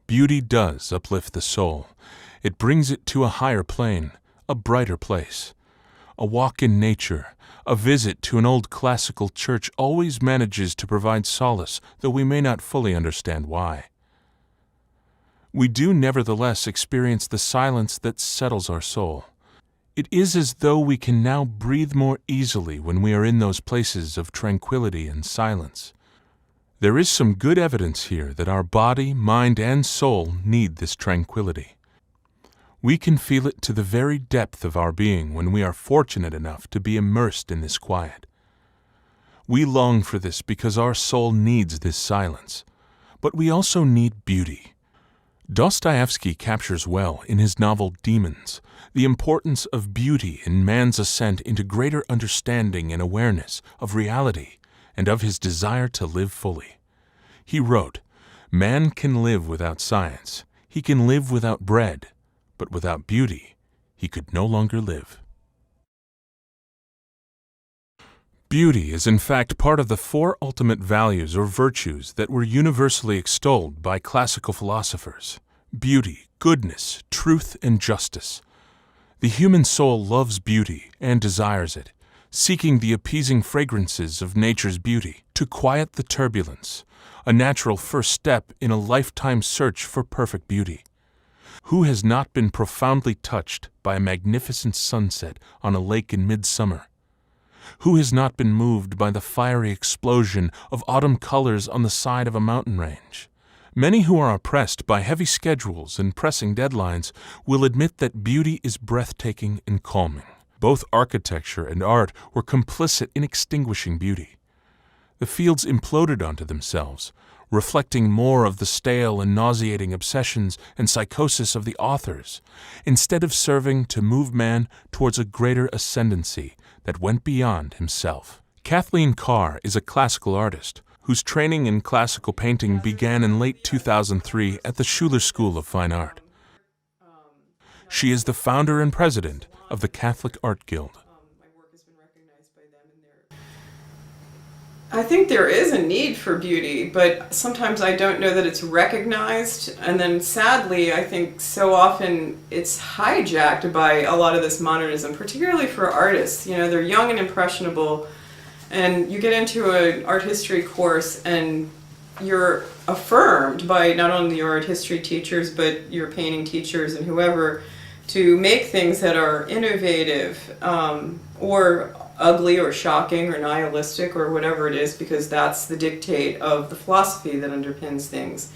Beauty does uplift the soul. It brings it to a higher plane, a brighter place. A walk in nature, a visit to an old classical church always manages to provide solace, though we may not fully understand why. We do nevertheless experience the silence that settles our soul. It is as though we can now breathe more easily when we are in those places of tranquility and silence. There is some good evidence here that our body, mind, and soul need this tranquility. We can feel it to the very depth of our being when we are fortunate enough to be immersed in this quiet. We long for this because our soul needs this silence, but we also need beauty. Dostoevsky captures well in his novel Demons the importance of beauty in man's ascent into greater understanding and awareness of reality and of his desire to live fully. He wrote, "Man can live without science, he can live without bread, but without beauty he could no longer live." Beauty is in fact part of the four ultimate values or virtues that were universally extolled by classical philosophers: beauty, goodness, truth, and justice. The human soul loves beauty and desires it, seeking the appeasing fragrances of nature's beauty to quiet the turbulence, a natural first step in a lifetime search for perfect beauty. Who has not been profoundly touched by a magnificent sunset on a lake in midsummer? Who has not been moved by the fiery explosion of autumn colors on the side of a mountain range? Many who are oppressed by heavy schedules and pressing deadlines will admit that beauty is breathtaking and calming. Both architecture and art were complicit in extinguishing beauty. The fields imploded onto themselves, reflecting more of the stale and nauseating obsessions and psychosis of the authors, instead of serving to move man towards a greater ascendancy that went beyond himself. Kathleen Carr is a classical artist whose training in classical painting began in late 2003 at the Schuler School of Fine Art. She is the founder and president of the Catholic Art Guild. I think there is a need for beauty, but sometimes I don't know that it's recognized. And then sadly, I think so often it's hijacked by a lot of this modernism, particularly for artists. You know, they're young and impressionable, and you get into an art history course and you're affirmed by not only your art history teachers, but your painting teachers and whoever, to make things that are innovative or ugly or shocking or nihilistic or whatever it is, because that's the dictate of the philosophy that underpins things.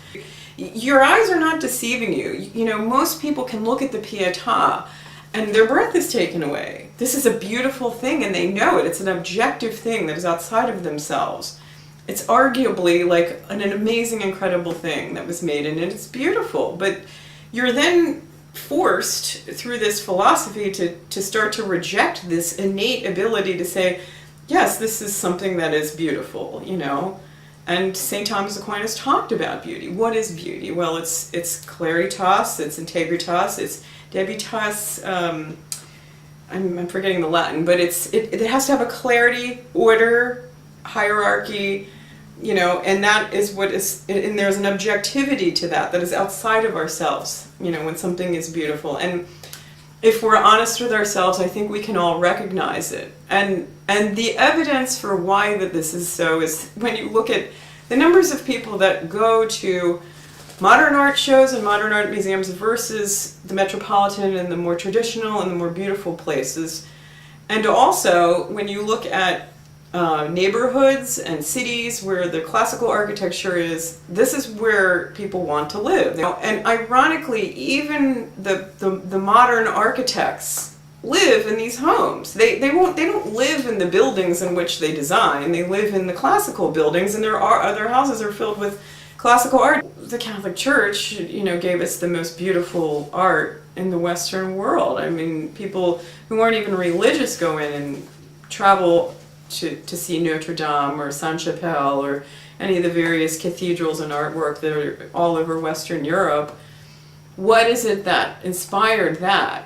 Your eyes are not deceiving you. You know, most people can look at the Pietà and their breath is taken away. This is a beautiful thing and they know it. It's an objective thing that is outside of themselves. It's arguably like an amazing, incredible thing that was made, and it's beautiful. But you're then forced through this philosophy to start to reject this innate ability to say, yes, this is something that is beautiful, you know. And St. Thomas Aquinas talked about beauty. What is beauty? Well, it's claritas, it's integritas, it's debitas, I'm forgetting the Latin, but it has to have a clarity, order, hierarchy, you know, and that is what is, and there's an objectivity to that is outside of ourselves, you know, when something is beautiful. And if we're honest with ourselves, I think we can all recognize it. And the evidence for why that this is so is when you look at the numbers of people that go to modern art shows and modern art museums versus the metropolitan and the more traditional and the more beautiful places. And also, when you look at neighborhoods and cities where the classical architecture is, this is where people want to live. And ironically, even the modern architects live in these homes. They don't live in the buildings in which they design. They live in the classical buildings, and their houses are filled with classical art. The Catholic Church, you know, gave us the most beautiful art in the Western world. I mean, people who aren't even religious go in and travel to see Notre Dame or Sainte-Chapelle or any of the various cathedrals and artwork that are all over Western Europe. What is it that inspired that?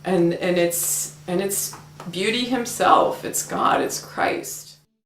And it's beauty himself. It's God. It's Christ.